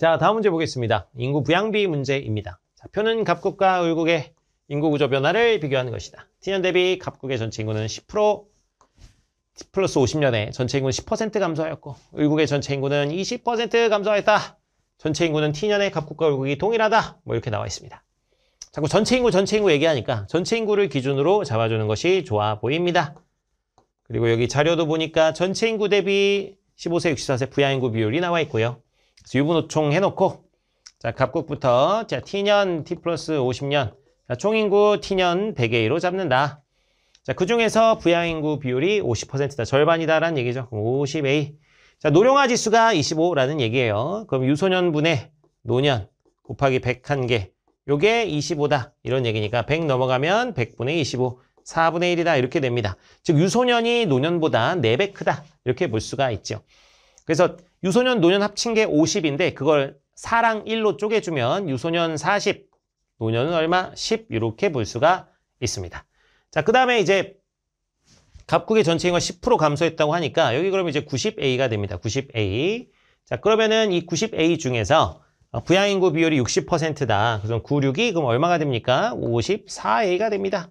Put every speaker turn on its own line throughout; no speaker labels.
자, 다음 문제 보겠습니다. 인구 부양비 문제입니다. 자, 표는 갑국과 을국의 인구 구조 변화를 비교하는 것이다. T년 대비 갑국의 전체 인구는 10%, T 플러스 50년에 전체 인구는 10% 감소하였고 을국의 전체 인구는 20% 감소하였다. 전체 인구는 T년에 갑국과 을국이 동일하다. 뭐 이렇게 나와 있습니다. 자꾸 전체 인구 얘기하니까 전체 인구를 기준으로 잡아주는 것이 좋아 보입니다. 그리고 여기 자료도 보니까 전체 인구 대비 15세, 64세 부양인구 비율이 나와 있고요. 그래서 유분호총 해놓고 자 갑국부터 자 T년, T 플러스 50년 자, 총인구 T년 100의 1로 잡는다. 자, 그 중에서 부양인구 비율이 50%다. 절반이다라는 얘기죠. 50A. 자, 노령화 지수가 25라는 얘기예요. 그럼 유소년분의 노년 곱하기 101개. 요게 25다. 이런 얘기니까 100 넘어가면 100분의 25. 4분의 1이다. 이렇게 됩니다. 즉 유소년이 노년보다 4배 크다. 이렇게 볼 수가 있죠. 그래서 유소년, 노년 합친 게 50인데 그걸 4랑 1로 쪼개주면 유소년 40, 노년은 얼마? 10 이렇게 볼 수가 있습니다. 자, 그 다음에 이제 갑국의 전체 인구가 10% 감소했다고 하니까 여기 그러면 이제 90A가 됩니다. 90A. 자, 그러면은 이 90A 중에서 부양인구 비율이 60%다. 그래서 96이 그럼 얼마가 됩니까? 54A가 됩니다.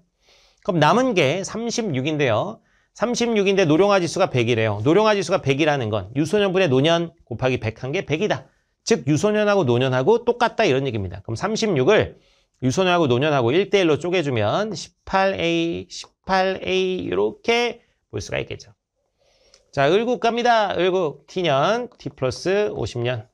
그럼 남은 게 36인데요. 36인데 노령화 지수가 100이래요. 노령화 지수가 100이라는 건 유소년분의 노년 곱하기 101개 100이다. 즉 유소년하고 노년하고 똑같다 이런 얘기입니다. 그럼 36을 유소년하고 노년하고 1대1로 쪼개주면 18A, 18A 이렇게 볼 수가 있겠죠. 자, 을국 갑니다. 을국 T년, T 플러스 50년.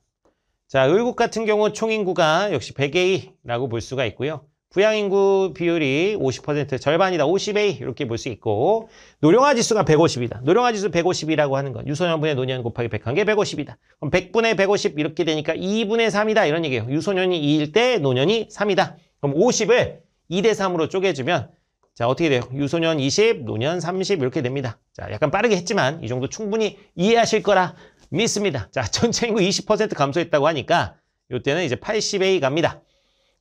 자, 을국 같은 경우 총인구가 역시 100A라고 볼 수가 있고요. 부양인구 비율이 50% 절반이다. 50A 이렇게 볼 수 있고 노령화 지수가 150이다. 노령화 지수 150이라고 하는 건 유소년분의 노년 곱하기 101개 150이다. 그럼 100분의 150 이렇게 되니까 2분의 3이다. 이런 얘기예요. 유소년이 2일 때 노년이 3이다. 그럼 50을 2대 3으로 쪼개주면 자 어떻게 돼요? 유소년 20, 노년 30 이렇게 됩니다. 자 약간 빠르게 했지만 이 정도 충분히 이해하실 거라 믿습니다. 자 전체 인구 20% 감소했다고 하니까 이때는 이제 80A 갑니다.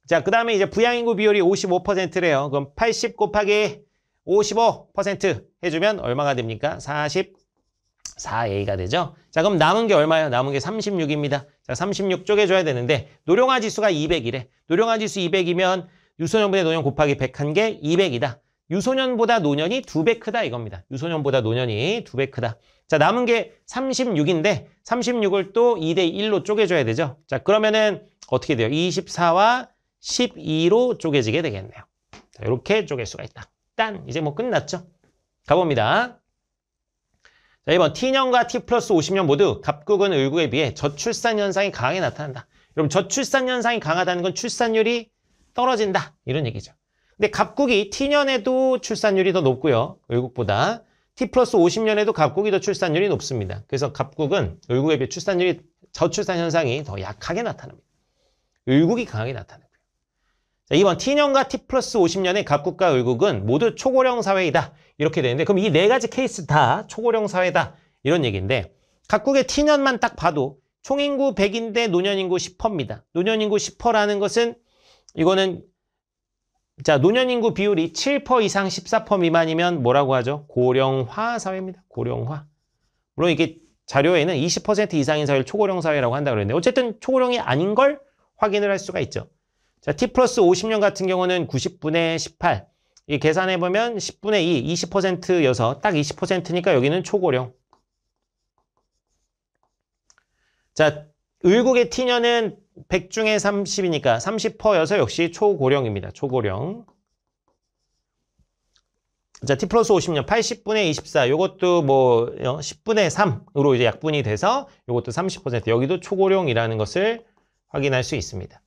자, 그 다음에 이제 부양인구 비율이 55%래요. 그럼 80 곱하기 55% 해주면 얼마가 됩니까? 44A가 되죠. 자, 그럼 남은 게 얼마예요? 남은 게 36입니다. 자, 36 쪼개줘야 되는데 노령화 지수가 200이래. 노령화 지수 200이면 유소년분의 노년 곱하기 101개 200이다. 유소년보다 노년이 2배 크다 이겁니다. 유소년보다 노년이 2배 크다. 자, 남은 게 36인데 36을 또 2대 1로 쪼개줘야 되죠. 자, 그러면은 어떻게 돼요? 24와 12로 쪼개지게 되겠네요. 자, 이렇게 쪼갤 수가 있다. 딴 이제 뭐 끝났죠. 가봅니다. 자, 1번 T년과 T 플러스 50년 모두 갑국은 을국에 비해 저출산 현상이 강하게 나타난다. 여러분 저출산 현상이 강하다는 건 출산율이 떨어진다. 이런 얘기죠. 근데 갑국이 T년에도 출산율이 더 높고요. 을국보다. T 플러스 50년에도 갑국이 더 출산율이 높습니다. 그래서 갑국은 을국에 비해 출산율이 저출산 현상이 더 약하게 나타납니다. 을국이 강하게 나타나고요. 자, 2번 T년과 T 플러스 50년의 갑국과 을국은 모두 초고령 사회이다. 이렇게 되는데 그럼 이 네 가지 케이스 다 초고령 사회다. 이런 얘기인데 갑국의 T년만 딱 봐도 총인구 100인데 노년인구 10%입니다. 노년인구 10%라는 것은 이거는 자 노년인구 비율이 7% 이상 14% 미만이면 뭐라고 하죠? 고령화 사회입니다. 고령화. 물론 이게 자료에는 20% 이상인 사회를 초고령 사회라고 한다고 그랬는데 어쨌든 초고령이 아닌 걸 확인을 할 수가 있죠. 자, T 플러스 50년 같은 경우는 90분의 18. 이 계산해보면 10분의 2, 20%여서 딱 20%니까 여기는 초고령. 자, 을국의 T년은 100 중에 30이니까 30%여서 역시 초고령입니다. 초고령. 자, T 플러스 50년 80분의 24. 요것도 뭐 10분의 3으로 이제 약분이 돼서 요것도 30%. 여기도 초고령이라는 것을 확인할 수 있습니다.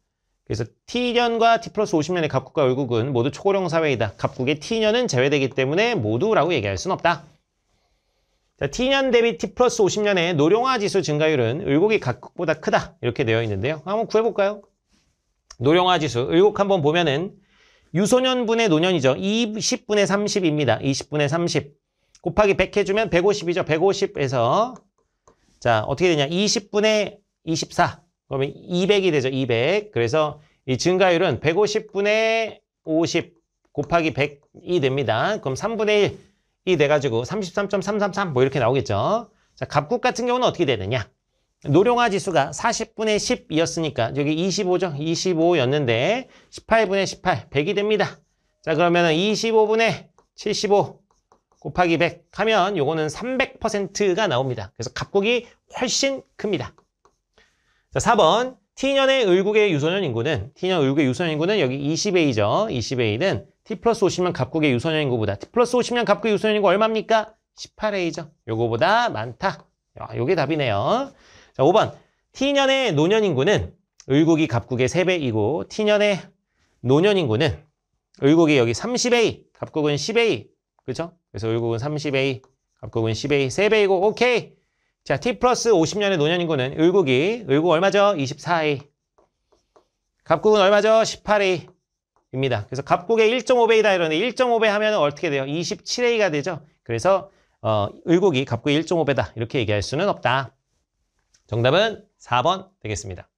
그래서 T년과 T 플러스 50년의 갑국과 을국은 모두 초고령 사회이다. 갑국의 T년은 제외되기 때문에 모두라고 얘기할 수는 없다. 자, T년 대비 T 플러스 50년의 노령화 지수 증가율은 을국이 갑국보다 크다. 이렇게 되어 있는데요. 한번 구해볼까요? 노령화 지수. 을국 한번 보면은 유소년분의 노년이죠. 20분의 30입니다. 20분의 30. 곱하기 100 해주면 150이죠. 150에서 자 어떻게 되냐. 20분의 24. 그러면 200이 되죠. 200. 그래서 이 증가율은 150분의 50 곱하기 100이 됩니다. 그럼 3분의 1이 돼가지고 33.333 뭐 이렇게 나오겠죠. 자, 갑국 같은 경우는 어떻게 되느냐. 노령화 지수가 40분의 10이었으니까 여기 25죠. 25였는데 18분의 18, 100이 됩니다. 자, 그러면은 25분의 75 곱하기 100 하면 요거는 300%가 나옵니다. 그래서 갑국이 훨씬 큽니다. 자, 4번. T년의 을국의 유소년 인구는, T년 을국의 유소년 인구는 여기 20A죠. 20A는 T 플러스 50년 갑국의 유소년 인구보다, T 플러스 50년 갑국의 유소년 인구 얼마입니까? 18A죠. 요거보다 많다. 요게 답이네요. 자, 5번. T년의 노년 인구는 을국이 갑국의 3배이고, T년의 노년 인구는 을국이 여기 30A, 갑국은 10A. 그죠? 그래서 을국은 30A, 갑국은 10A, 3배이고, 오케이. 자, T 플러스 50년의 노년 인구는 을국 얼마죠? 24A. 갑국은 얼마죠? 18A입니다. 그래서 갑국의 1.5배이다 이러는데 1.5배 하면 어떻게 돼요? 27A가 되죠. 그래서 을국이 갑국의 1.5배다 이렇게 얘기할 수는 없다. 정답은 4번 되겠습니다.